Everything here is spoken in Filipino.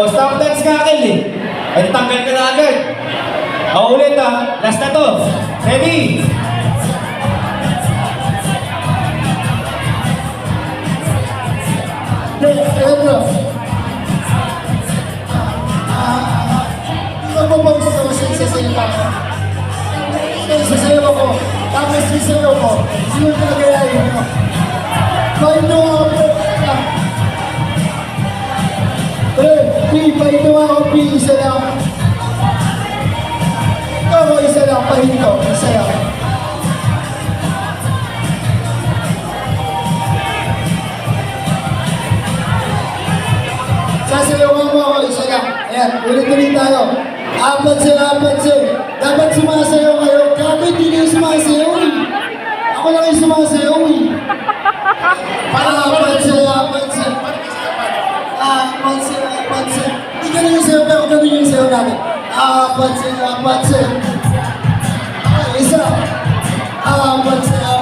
O, stop dance ka, Akel eh. Ay, tanggal ka na agad. O, ulit ha. Last na to. Ready? Nagpapagod ako sa isasayaw ako. Isasayaw ako. Tapos isasayaw ko. Sino pinagayayin mo? Paito ako. Paito ako. Isa lang. Ako isa lang. Paito. Isa lang. Sasayawan mo ako. Isa lang. Ayan. Ulit-ulit tayo. Apat sila. Dapat sumasayaw kayo. Kapit hindi kayo sumasayaw eh. Ako lang yung sumasayaw eh. Apat sila. Hindi ganun yung sayaw pero ganun yung sayaw namin. Apat sila. Isa. Apat sila.